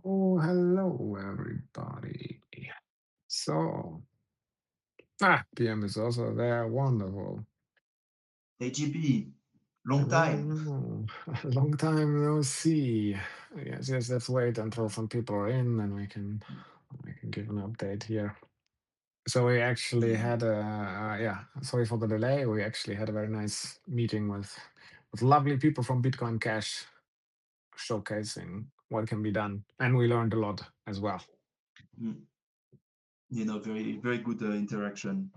Hello, everybody. So, PM is also there. Wonderful. AGP, long time. Hello. Long time no see. Yes, let's wait until some people are in and we can give an update here. So we actually Yeah, had sorry for the delay. We actually had a very nice meeting with lovely people from Bitcoin Cash showcasing what can be done. And we learned a lot as well. mm, very very good interaction.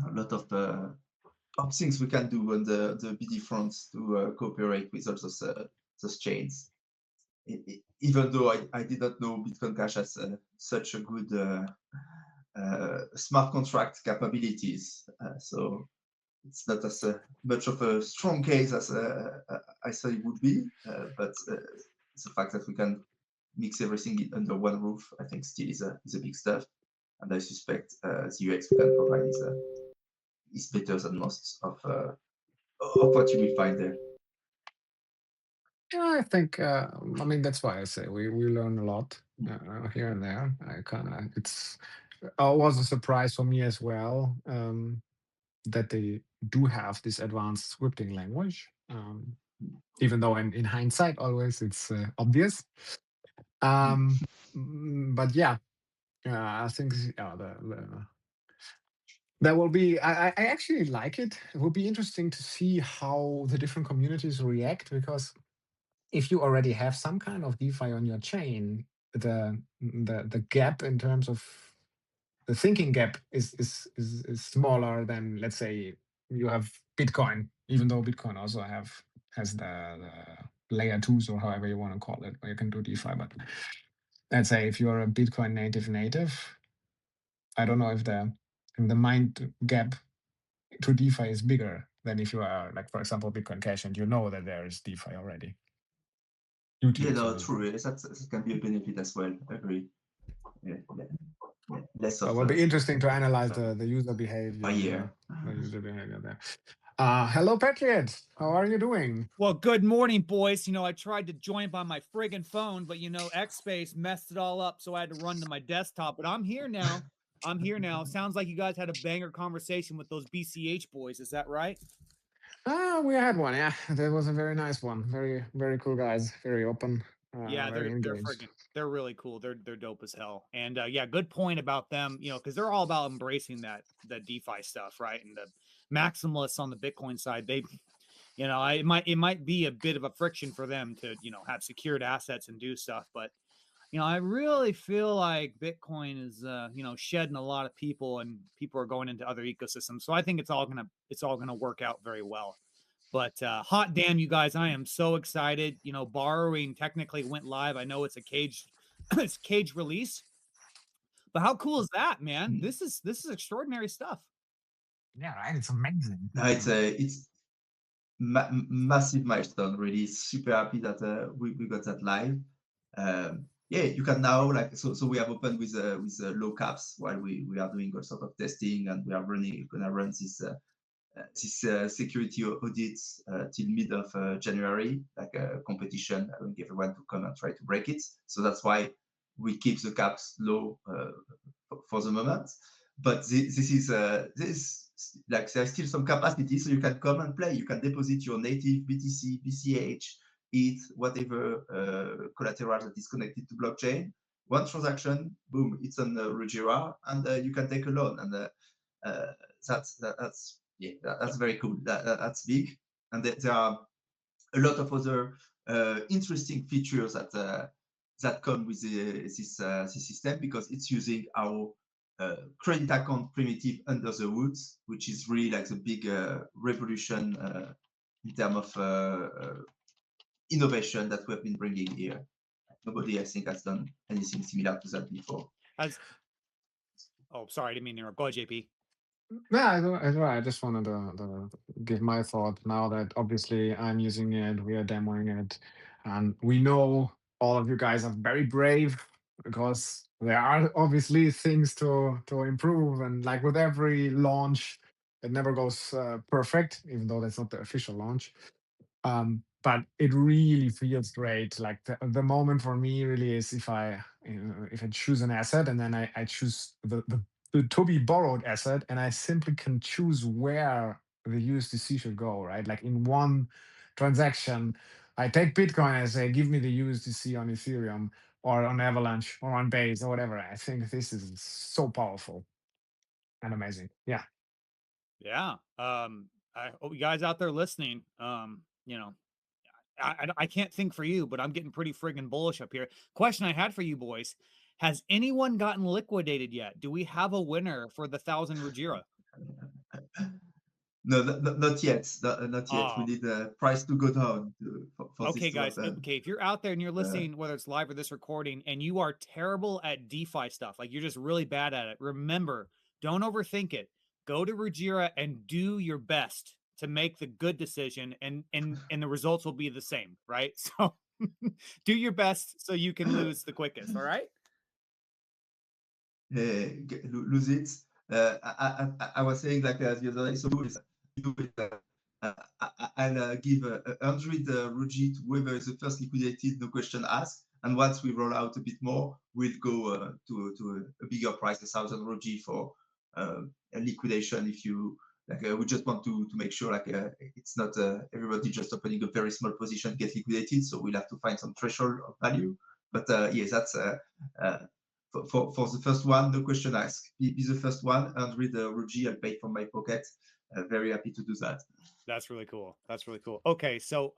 A lot of things we can do on the BD front to cooperate with all those chains. Even though I did not know Bitcoin Cash has such a good smart contract capabilities, so it's not as much of a strong case as I thought it would be, but the fact that we can mix everything under one roof, I think still is a big stuff. And I suspect the UX we can provide is better than most of what you will find there. Yeah, I think. I mean, that's why I say we learn a lot here and there. I kind of it's was a surprise for me as well that they do have this advanced scripting language. Even though in hindsight, always it's obvious. Mm. Um, but yeah, I think there will be. I actually like it. It will be interesting to see how the different communities react because if you already have some kind of DeFi on your chain, the gap in terms of the thinking gap is smaller than, let's say, you have Bitcoin, even though Bitcoin also has the layer twos or however you want to call it, where you can do DeFi. But let's say if you're a Bitcoin native, I don't know if the mind gap to DeFi is bigger than if you are, like, for example, Bitcoin Cash and you know that there is DeFi already. Yeah, YouTube, no, so true. Yes, that can be a benefit as well. I agree. Yeah, yeah, yeah. Less so it of will be interesting to analyze uh, the user behavior, buyer. the user behavior there. Hello, Patriot. How are you doing? Well, good morning, boys. I tried to join by my friggin' phone, but Xspace messed it all up, so I had to run to my desktop. But I'm here now. I'm here now. Sounds like you guys had a banger conversation with those BCH boys. Is that right? We had one. Yeah, that was a very nice one. Very, very cool guys. Very open. Yeah, Very they're engaged. friggin' they're really cool. They're dope as hell. And yeah, good point about them. Because they're all about embracing that DeFi stuff, right? And the maximalists on the Bitcoin side, it might be a bit of a friction for them to have secured assets and do stuff, but I really feel like Bitcoin is shedding a lot of people, and people are going into other ecosystems. So I think it's all gonna work out very well. But hot damn, you guys, I am so excited. Borrowing technically went live. I know it's a caged it's cage release, but how cool is that, man? Mm. This is extraordinary stuff. Yeah, right. It's amazing. No, it's massive milestone. Really super happy that we got that live. Yeah, you can now so we have opened with low caps while we are doing all sort of testing, and we are gonna run this security audits till mid of January, like a competition, allowing everyone to come and try to break it. So that's why we keep the caps low for the moment. But this like there's still some capacity, so you can come and play. You can deposit your native BTC, BCH, ETH, whatever collateral that is connected to blockchain. One transaction, boom, it's on Rujira, and you can take a loan. And uh, that's very cool. That's big, and there are a lot of other interesting features that come with this system, because it's using our credit account primitive under the hoods, which is really like the big revolution in terms of innovation that we have been bringing here. Nobody, I think, has done anything similar to that before. Oh, sorry, I didn't mean to interrupt. Go ahead, JP. Yeah, I just wanted to give my thought now that obviously I'm using it, we are demoing it, and we know all of you guys are very brave because there are obviously things to improve, and like with every launch, it never goes perfect, even though that's not the official launch. but it really feels great. Like the moment for me really is if I choose an asset and then I choose the to be borrowed asset, and I simply can choose where the USDC should go, right? Like in one transaction, I take Bitcoin and say, give me the USDC on Ethereum or on Avalanche or on Base or whatever. I think this is so powerful and amazing. Yeah. Yeah. I hope you guys out there listening, you know, I can't think for you, but I'm getting pretty friggin' bullish up here. Question I had for you boys: has anyone gotten liquidated yet? Do we have a winner for the 1,000 Rujira? No, not yet. Not yet. We need the price to go down for Okay, this to guys. happen. Okay, if you're out there and you're listening, whether it's live or this recording, and you are terrible at DeFi stuff, like you're just really bad at it, remember, don't overthink it. Go to Rujira and do your best to make the good decision, and the results will be the same, right? So do your best so you can lose the quickest. All right. Lose it. I was saying like the other day, so I'll give 100 RUJI to whoever is the first liquidated, no question asked. And once we roll out a bit more, we'll go to a bigger price, 1,000 RUJI for a liquidation. If you like, we just want to make sure like it's not everybody just opening a very small position get liquidated. So we'll have to find some threshold of value. But yes, that's for the first one, no question asked. Be the first one, and read the RUJI I'll pay from my pocket. Very happy to do that. That's really cool. That's really cool. Okay, so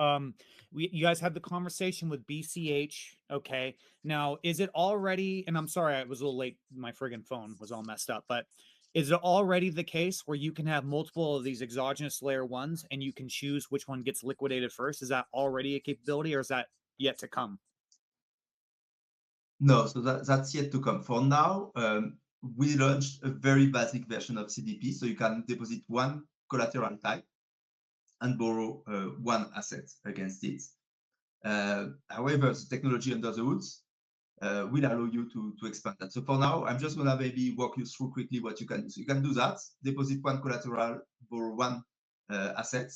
you guys had the conversation with BCH. Okay, now is it already? And I'm sorry, I was a little late. My friggin' phone was all messed up. But is it already the case where you can have multiple of these exogenous layer ones and you can choose which one gets liquidated first? Is that already a capability, or is that yet to come? No, so that's yet to come. For now, we launched a very basic version of CDP, so you can deposit one collateral type and borrow one asset against it. However, the technology under the hoods will allow you to expand that. So for now, I'm just gonna maybe walk you through quickly what you can do. So you can do that, deposit one collateral, borrow one asset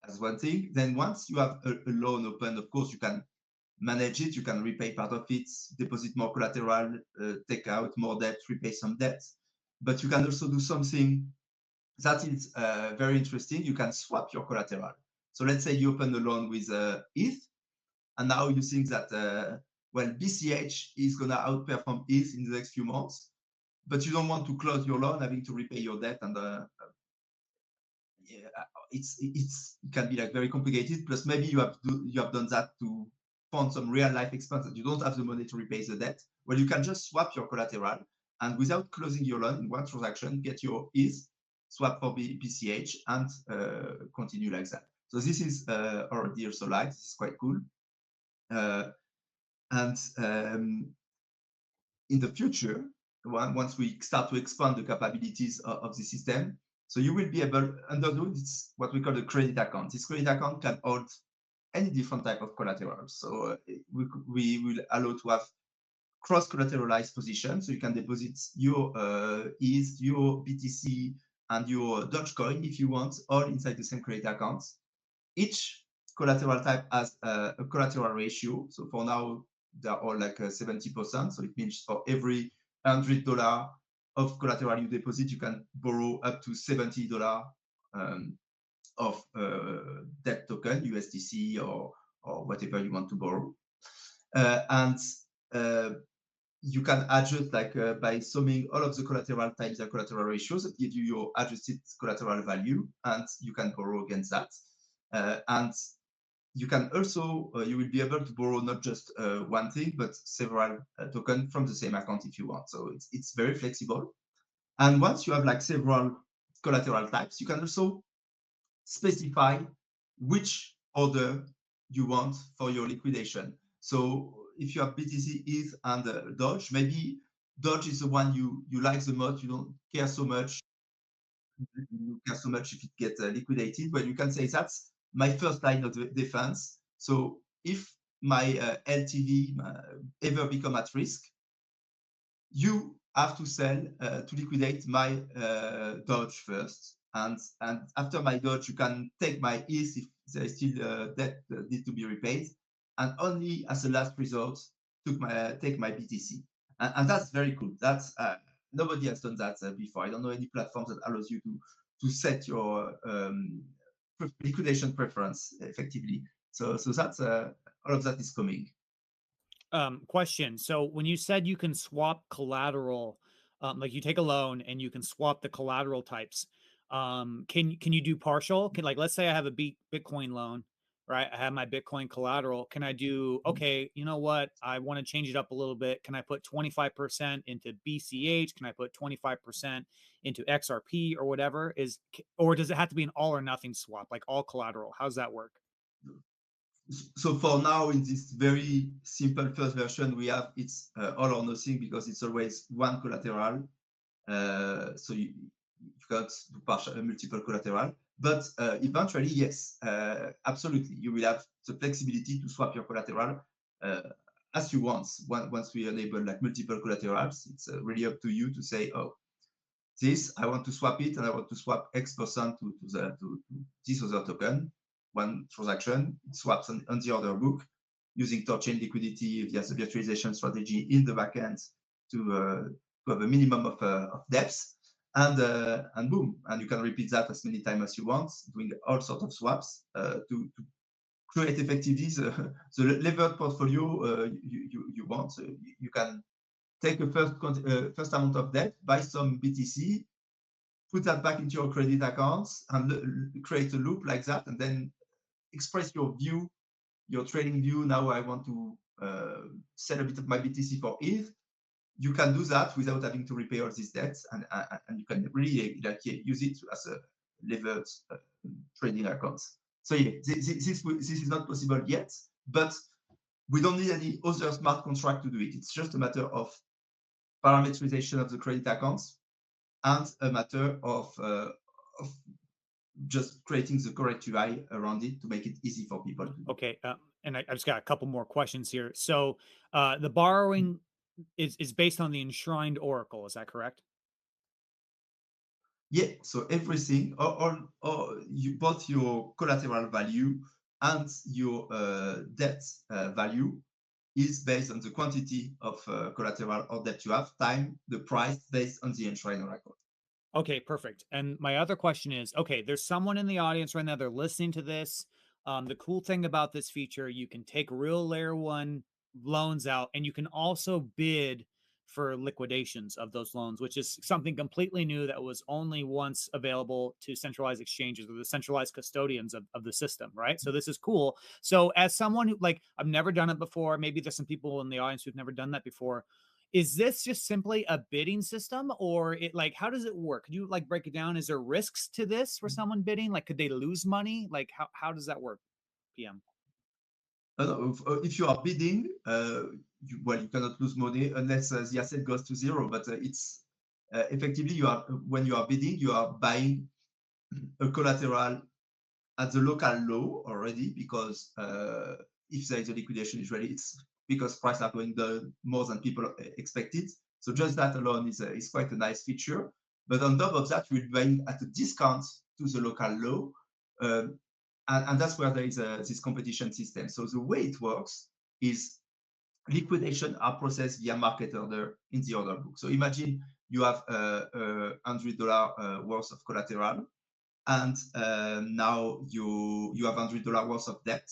as one thing. Then once you have a loan open, of course, you can manage it, you can repay part of it, deposit more collateral, take out more debt, repay some debt. But you can also do something that is very interesting. You can swap your collateral. So let's say you open a loan with ETH, and now you think that, well, BCH is going to outperform ETH in the next few months, but you don't want to close your loan having to repay your debt, and yeah, it can be like very complicated. Plus, maybe you have done that to fund some real life expenses. You don't have the money to repay the debt. Well, you can just swap your collateral, and without closing your loan in one transaction, get your ETH, swap for BCH, and continue like that. So this is already also live. This is quite cool. And in the future, once we start to expand the capabilities of the system, so you will be able, under the hood, it's what we call a credit account. This credit account can hold any different type of collateral. So we will allow to have cross-collateralized positions. So you can deposit your ETH, your BTC, and your Dogecoin if you want, all inside the same credit account. Each collateral type has a collateral ratio. So for now, they're all like 70%. So it means for every $100 of collateral you deposit, you can borrow up to $70 of debt token, USDC or whatever you want to borrow. And you can adjust like by summing all of the collateral times the collateral ratios that give you your adjusted collateral value, and you can borrow against that. And you can also, you will be able to borrow not just one thing, but several tokens from the same account if you want. So it's very flexible. And once you have like several collateral types, you can also specify which order you want for your liquidation. So if you have BTC, ETH, and Doge, maybe Doge is the one you like the most, you don't care so much. You care so much if it gets liquidated, but you can say that's my first line of defense. So if my LTV ever become at risk, you have to sell to liquidate my Doge first, and after my Doge, you can take my ETH there is still debt that need to be repaid, and only as a last resort take my BTC, and that's very cool. That's nobody has done that before. I don't know any platforms that allows you to set your liquidation preference effectively. So that's all of that is coming. Question. So when you said you can swap collateral, like you take a loan and you can swap the collateral types, can you do partial? Like, let's say I have a Bitcoin loan, right? I have my Bitcoin collateral. Can I do, okay, you know what? I want to change it up a little bit. Can I put 25% into BCH? Can I put 25% into XRP or whatever? Or does it have to be an all or nothing swap, like all collateral? How's that work? So for now, in this very simple first version, we have it's all or nothing, because it's always one collateral. So you can't do multiple collateral. But eventually, yes, absolutely, you will have the flexibility to swap your collateral as you want. Once we enable like multiple collaterals, it's really up to you to say, oh, this I want to swap it, and I want to swap X% to this other token. One transaction, it swaps on the order book using torchain liquidity via the virtualization strategy in the backend to have a minimum of depth, and boom, and you can repeat that as many times as you want, doing all sorts of swaps to create effectively the levered portfolio you want. So you can take a first amount of debt, buy some BTC, put that back into your credit accounts, and create a loop like that, and then express your view, your trading view. Now I want to sell a bit of my BTC for ETH. You can do that without having to repay all these debts, and you can really use it as a levered trading account. So yeah, this is not possible yet, but we don't need any other smart contract to do it. It's just a matter of parameterization of the credit accounts and a matter of just creating the correct UI around it to make it easy for people. Okay, and I just got a couple more questions here. So the borrowing is based on the enshrined oracle, is that correct? Yeah, so everything, or both your collateral value and your debt value is based on the quantity of collateral or debt you have, time the price based on the enshrined oracle. Okay, perfect. And my other question is, okay, there's someone in the audience right now, they're listening to this. The cool thing about this feature, you can take real layer 1 loans out, and you can also bid for liquidations of those loans, which is something completely new that was only once available to centralized exchanges or the centralized custodians of the system, right? So this is cool. So as someone who, like, I've never done it before, maybe there's some people in the audience who've never done that before. Is this just simply a bidding system, or it, like, how does it work? Could you like break it down? Is there risks to this for someone bidding? Like, could they lose money? Like, how does that work, PM? If you are bidding, you cannot lose money unless the asset goes to zero. But it's effectively, when you are bidding, you are buying a collateral at the local low already, because if there is a liquidation, usually it's because prices are going down more than people expected. So just that alone is quite a nice feature. But on top of that, you're buying at a discount to the local low. And that's where there is this competition system. So the way it works is liquidation are processed via market order in the order book. So imagine you have $100 worth of collateral, and now you have $100 worth of debt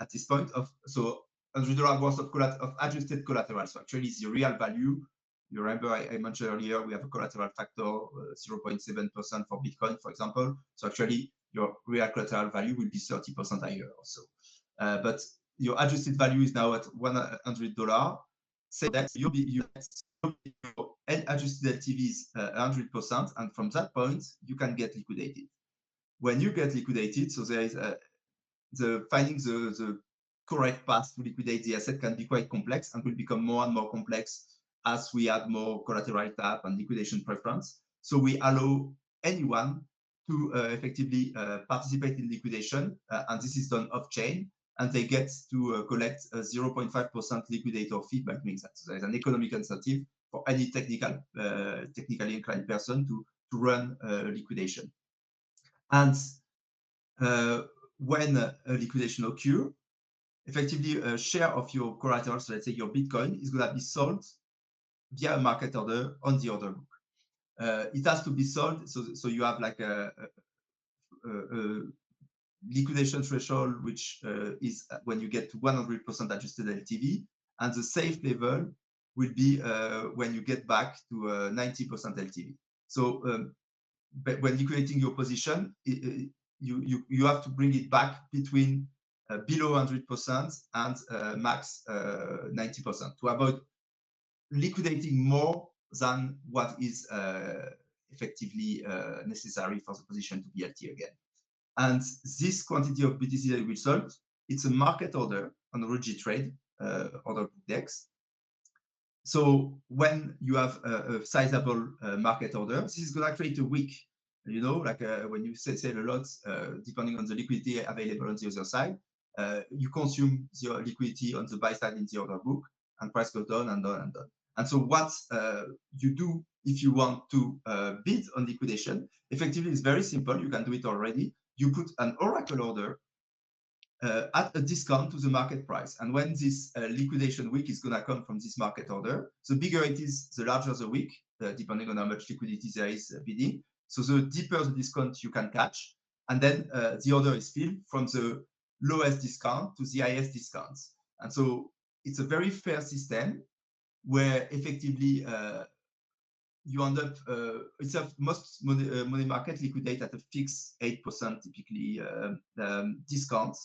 at this point. So $100 worth of adjusted collateral. So actually, the real value. You remember I mentioned earlier, we have a collateral factor 0.7% for Bitcoin, for example. So actually, your real collateral value will be 30% higher or so. But your adjusted value is now at $100. Say that your adjusted LTV is 100%, and from that point, you can get liquidated. When you get liquidated, so there is finding the correct path to liquidate the asset can be quite complex, and will become more and more complex as we add more collateral type and liquidation preference. So we allow anyone to effectively participate in liquidation, and this is done off-chain, and they get to collect a 0.5% liquidator fee by doing that. So there is an economic incentive for any technically inclined person to run liquidation. And when a liquidation occurs, effectively a share of your collateral, so let's say your Bitcoin, is going to be sold via a market order on the order book. It has to be sold, so you have like a liquidation threshold, which is when you get to 100% adjusted LTV, and the safe level will be when you get back to 90% LTV. So but when liquidating your position, you have to bring it back between below 100% and max 90% to avoid liquidating more than what is effectively necessary for the position to be LT again. And this quantity of BTC that we sold, it's a market order on the RUJI Trade order book DEX. So when you have a sizable market order, this is going to create a wick. You know, like when you sell a lot, depending on the liquidity available on the other side, you consume your liquidity on the buy side in the order book, and price goes down and down and down. And so what you do if you want to bid on liquidation, effectively, it's very simple. You can do it already. You put an oracle order at a discount to the market price. And when this liquidation week is going to come from this market order, the bigger it is, the larger the week, depending on how much liquidity there is bidding. So the deeper the discount you can catch. And then the order is filled from the lowest discount to the highest discounts. And so it's a very fair system where effectively you end up, it's a most money market liquidate at a fixed 8% typically discount.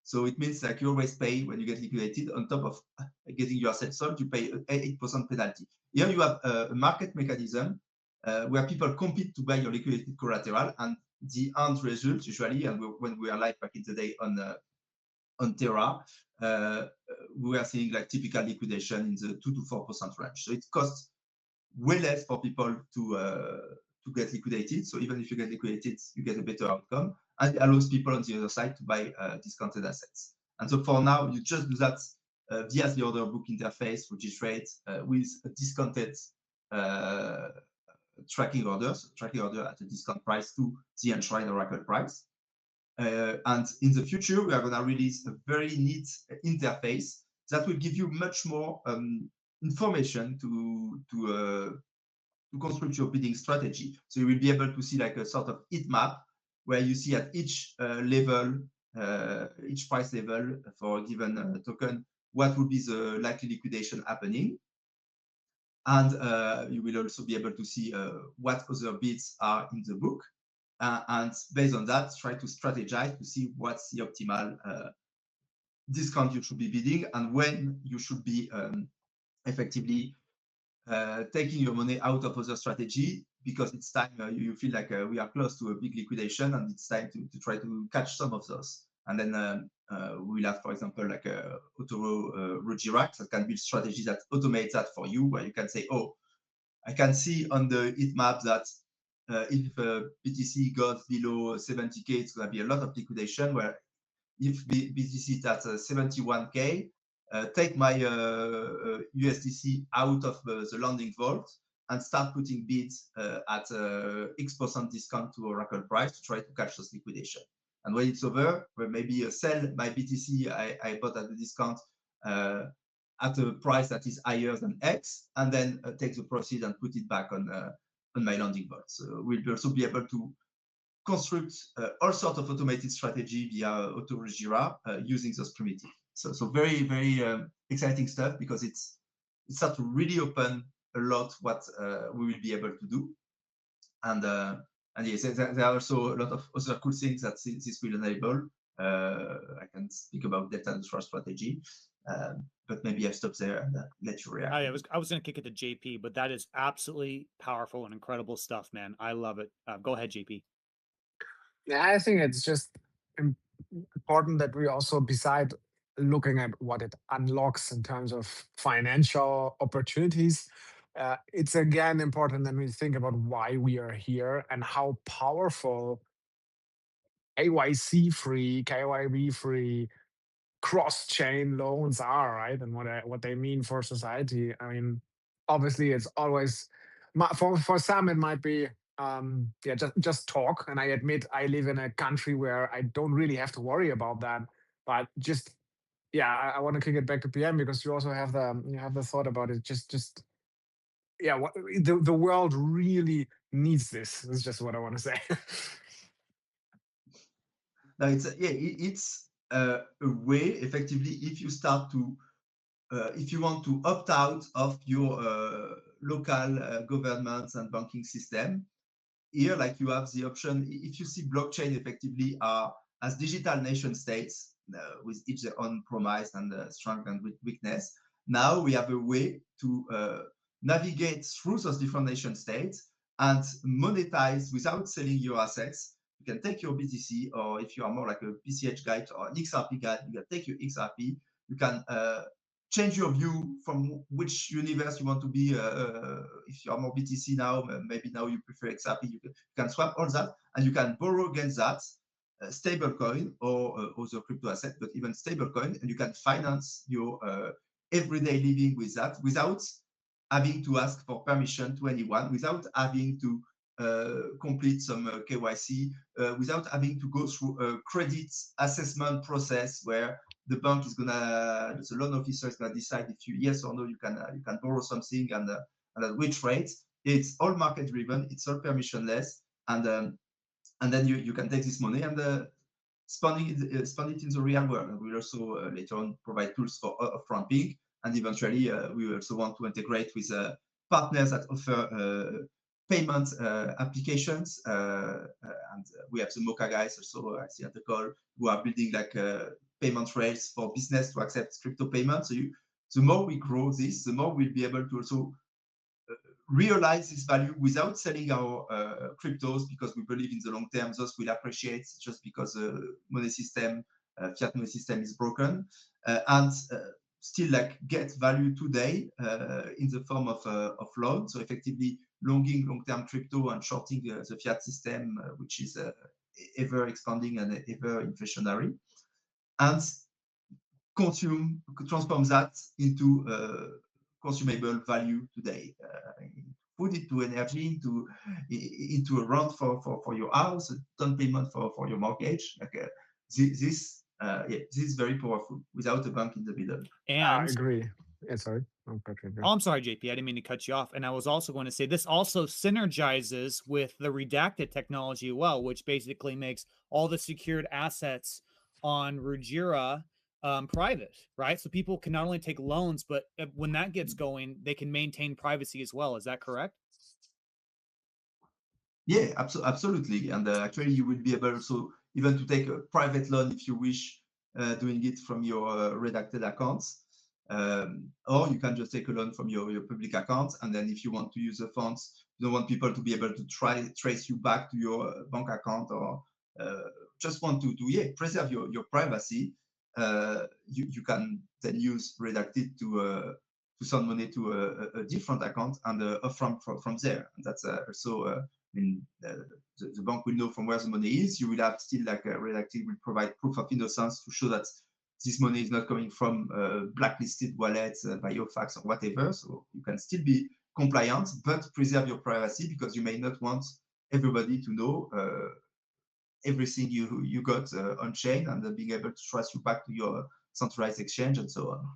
So it means like you always pay when you get liquidated on top of getting your asset sold, you pay 8% penalty. Here you have a market mechanism where people compete to buy your liquidated collateral, and the end result usually, and when we are live back in the day on Terra, we are seeing like typical liquidation in the 2 to 4% range. So it costs way less for people to get liquidated. So even if you get liquidated, you get a better outcome, and it allows people on the other side to buy discounted assets. And so for now, you just do that via the order book interface, which is Trade, with a discounted tracking orders, tracking order at a discount price to the enshrined oracle price. And in the future, we are going to release a very neat interface that will give you much more information to construct your bidding strategy. So you will be able to see like a sort of heat map where you see at each level, each price level for a given token, what would be the likely liquidation happening. And you will also be able to see what other bids are in the book. And based on that, try to strategize to see what's the optimal discount you should be bidding and when you should be effectively taking your money out of other strategy, because it's time you feel like we are close to a big liquidation and it's time to try to catch some of those. And then we'll have, for example, like a Rujira that can build strategy that automates that for you, where you can say, oh, I can see on the heat map that if BTC goes below 70K, it's going to be a lot of liquidation, where if BTC is at 71K, take my USDC out of the landing vault and start putting bids at X% discount to Oracle price to try to catch this liquidation. And when it's over, where maybe sell my BTC I bought at the discount at a price that is higher than X, and then take the proceeds and put it back on my landing vault. So we'll also be able to construct all sorts of automated strategy via Auto Rujira using those primitives. So very, very exciting stuff, because it starts to really open a lot what we will be able to do. And yes, there are also a lot of other cool things that this will enable. I can speak about data neutral strategy, but maybe I stop there and let you react. I was going to kick it to JP, but that is absolutely powerful and incredible stuff, man. I love it. Go ahead, JP. Yeah, I think it's just important that we also, beside looking at what it unlocks in terms of financial opportunities, it's again important that we think about why we are here and how powerful KYC-free, KYB-free cross-chain loans are, right? And what they mean for society. I mean, obviously, it's always for some it might be yeah, just talk. And I admit I live in a country where I don't really have to worry about that. But just yeah, I want to kick it back to PM because you also have the thought about it. Just yeah, what, the world really needs this. Is just what I want to say. Now it's a way effectively if you start to if you want to opt out of your local governments and banking system, here like you have the option. If you see blockchain effectively are as digital nation states with each their own promise and strength and weakness, now we have a way to navigate through those different nation states and monetize without selling your assets. You can take your BTC, or if you are more like a PCH guy or an XRP guy, you can take your XRP. You can change your view from which universe you want to be. If you are more BTC now, maybe now you prefer XRP, you can swap all that, and you can borrow against that stable coin or other crypto asset, but even stable coin, and you can finance your everyday living with that without having to ask for permission to anyone, without having to complete some KYC, without having to go through a credit assessment process where the bank is gonna, the loan officer is gonna decide if you yes or no you can borrow something and at which rate. It's all market driven, it's all permissionless, and then you can take this money and spend it in the real world. And we'll also later on provide tools for off-ramping, and eventually we also want to integrate with partners that offer payment applications, and we have the Mocha guys also I see at the call who are building like payment rails for business to accept crypto payments. So the more we grow this, the more we'll be able to also realize this value without selling our cryptos, because we believe in the long term those will appreciate just because the money system, fiat money system is broken, and still like get value today in the form of loan. So effectively longing long-term crypto and shorting the fiat system, which is ever expanding and ever inflationary, and transform that into consumable value today. Put it to energy, into a rent for your house, a down payment for your mortgage. Like this is very powerful without a bank in the middle. I And agree. Yeah, sorry. oh, I'm sorry, JP. I didn't mean to cut you off. And I was also going to say this also synergizes with the redacted technology as well, which basically makes all the secured assets on Rujira private, right? So people can not only take loans, but when that gets going, they can maintain privacy as well. Is that correct? Yeah, absolutely. And actually, you will be able also even to take a private loan if you wish, doing it from your redacted accounts. Or you can just take a loan from your public account, and then if you want to use the funds, you don't want people to be able to trace you back to your bank account, or just want to preserve your privacy. You can then use redacted to send money to a different account and from there. And that's also I mean, the bank will know from where the money is. You will have still like redacted will provide proof of innocence to show that this money is not coming from blacklisted wallets by your fax or whatever. So you can still be compliant, but preserve your privacy, because you may not want everybody to know everything you got on chain, and being able to trace you back to your centralized exchange and so on.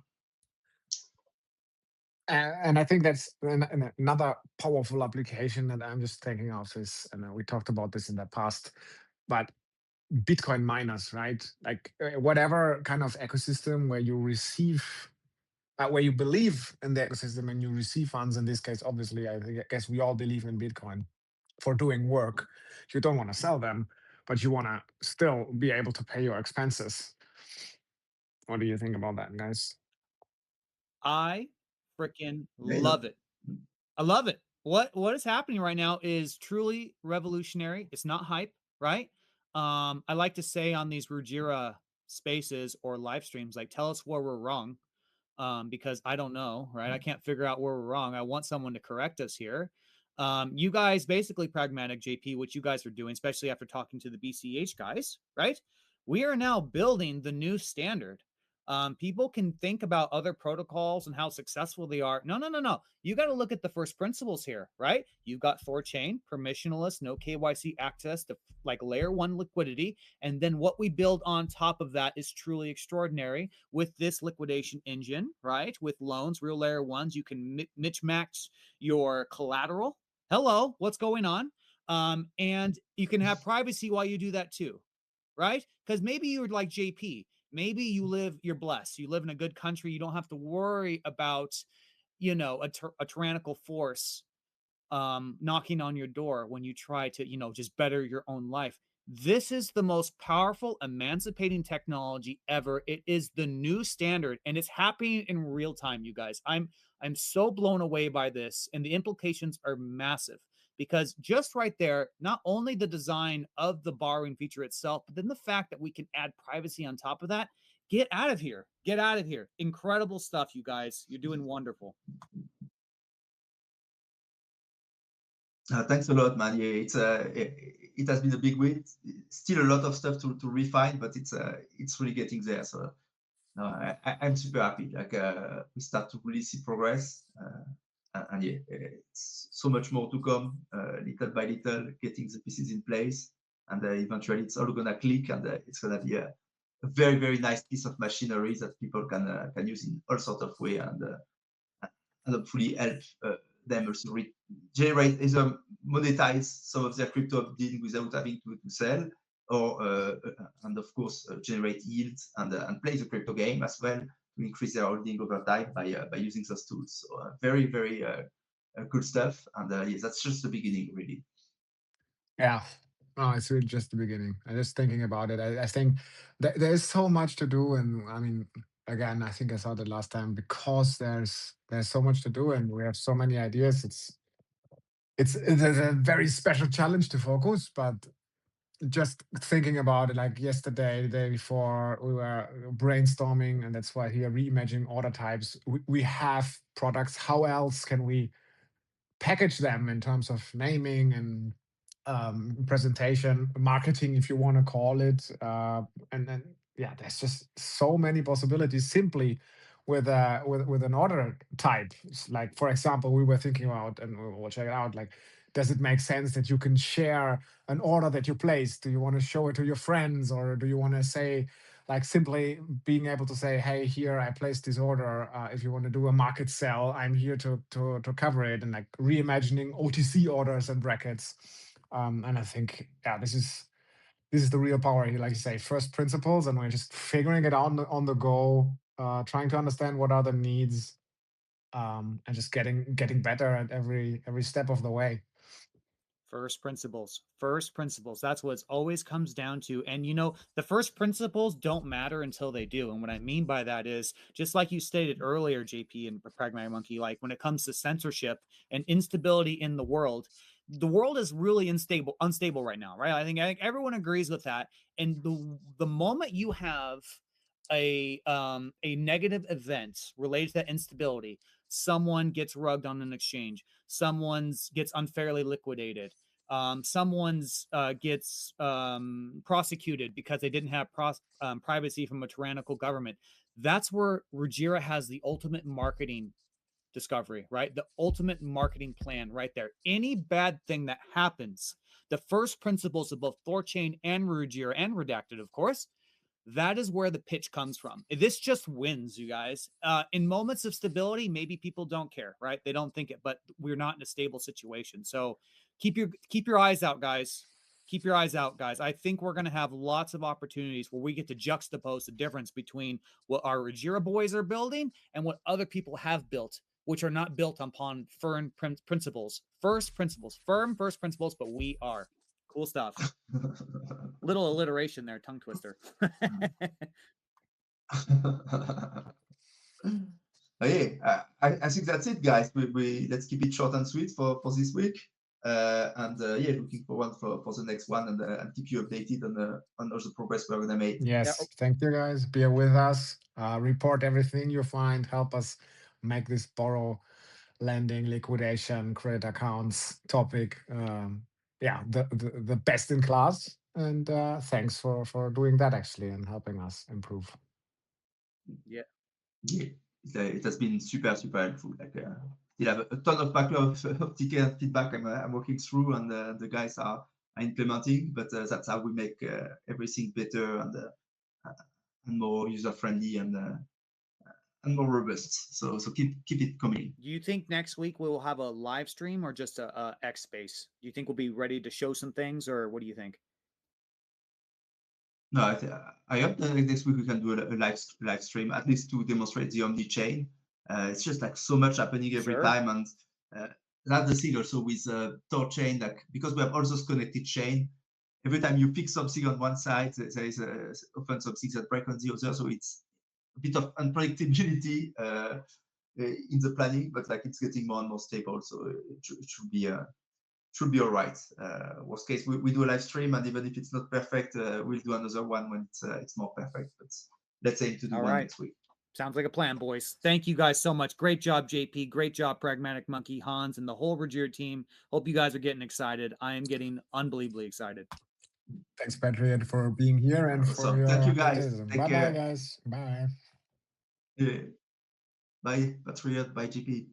And I think that's another powerful application that I'm just thinking of is, and we talked about this in the past, but Bitcoin miners, right? Like whatever kind of ecosystem where you receive, where you believe in the ecosystem and you receive funds. In this case, obviously, I guess we all believe in Bitcoin for doing work. You don't want to sell them, but you want to still be able to pay your expenses. What do you think about that, guys? I freaking love it. I love it. What is happening right now is truly revolutionary. It's not hype, right? I like to say on these Rujira spaces or live streams, like, tell us where we're wrong, because I don't know, right? I can't figure out where we're wrong. I want someone to correct us here. You guys, basically pragmatic, JP, what you guys are doing, especially after talking to the BCH guys, right? We are now building the new standard. People can think about other protocols and how successful they are. No, no, no, no. You got to look at the first principles here, right? You've got Thorchain, permissionless, no KYC access to like layer one liquidity. And then what we build on top of that is truly extraordinary with this liquidation engine, right? With loans, real layer ones, you can mismatch your collateral. Hello, what's going on? And you can have privacy while you do that too, right? Because maybe you're like JP. Maybe you're blessed. You live in a good country. You don't have to worry about, a tyrannical force knocking on your door when you try to, just better your own life. This is the most powerful, emancipating technology ever. It is the new standard, and it's happening in real time, you guys. I'm so blown away by this, and the implications are massive because just right there, not only the design of the borrowing feature itself, but then the fact that we can add privacy on top of that. Get out of here. Get out of here. Incredible stuff, you guys. You're doing wonderful. Thanks a lot, man. Yeah, it has been a big win. Still a lot of stuff to refine, but it's really getting there. So no, I'm super happy. Like we start to really see progress, and yeah, it's so much more to come, little by little, getting the pieces in place, and eventually it's all gonna click, and it's gonna be a very very nice piece of machinery that people can use in all sorts of way, and hopefully help them also generate either monetize some of their crypto deal without having to sell, or and of course generate yields and play the crypto game as well to increase their holding over time by using those tools. So very very cool stuff, and yes, that's just the beginning, really. Yeah. No, it's really just the beginning. I'm just thinking about it. I think there's so much to do, and I mean, again, I think I saw that last time because there's so much to do, and we have so many ideas. It's a very special challenge to focus, but just thinking about it, like yesterday, the day before, we were brainstorming, and that's why here reimagining order types. We have products. How else can we package them in terms of naming and presentation, marketing, if you want to call it, and then yeah, there's just so many possibilities simply with with an order type. It's like, for example, we were thinking about, and we'll check it out. Like, does it make sense that you can share an order that you placed? Do you want to show it to your friends, or do you want to say, like, simply being able to say, hey, here I placed this order, if you want to do a market sell, I'm here to cover it, and like reimagining OTC orders and brackets. And I think, yeah, this is the real power here, like you say, first principles, and we're just figuring it out on the go, trying to understand what are the needs, and just getting better at every step of the way. First principles. First principles. That's what it always comes down to. And the first principles don't matter until they do. And what I mean by that is, just like you stated earlier, JP and Pragmatic Monkey, like when it comes to censorship and instability in the world is really unstable right now, right? I think everyone agrees with that. And the moment you have a negative event related to that instability, someone gets rugged on an exchange, someone's gets unfairly liquidated, someone's gets prosecuted because they didn't have privacy from a tyrannical government. That's where Rujira has the ultimate marketing discovery, right? The ultimate marketing plan right there. Any bad thing that happens, the first principles of both Thorchain and Rujira, and Redacted, of course, that is where the pitch comes from. This just wins, you guys. In moments of stability, maybe people don't care, right? They don't think it, but we're not in a stable situation. So keep your eyes out, guys. Keep your eyes out, guys. I think we're going to have lots of opportunities where we get to juxtapose the difference between what our Rujira boys are building and what other people have built, which are not built upon firm principles. First principles, firm first principles, but we are. Cool stuff. Little alliteration there, tongue twister. Okay, I think that's it, guys. We let's keep it short and sweet for this week. And yeah, looking forward for the next one, and keep you updated on all the progress we're gonna make. Yes, thank you guys. Be with us. Report everything you find. Help us make this borrow, lending, liquidation, credit accounts topic. Yeah, the best in class. And thanks for doing that actually and helping us improve. Yeah. It has been super helpful. Like still have a ton of backlog of ticket and feedback I'm working through, and the guys are implementing. But that's how we make everything better and more user friendly and more robust. So keep it coming. Do you think next week we will have a live stream or just a X space? Do you think we'll be ready to show some things, or what do you think? No, I hope that next week we can do a live stream, at least to demonstrate the omni chain. It's just like so much happening every Sure. time, and that's the thing also with Tor chain, like because we have all those connected chain. Every time you pick something on one side, there is often something that breaks on the other, so it's a bit of unpredictability in the planning, but like it's getting more and more stable, so it should be all right. Worst case, we do a live stream, and even if it's not perfect, we'll do another one when it's more perfect. But let's aim to do one next week. Sounds like a plan, boys. Thank you guys so much. Great job, JP. Great job, Pragmatic Monkey, Hans, and the whole Rujira team. Hope you guys are getting excited. I am getting unbelievably excited. Thanks, Patriot, for being here and for your thank you, guys. Bye-bye, guys. Bye. Yeah. Bye, Patriot. Bye, JP.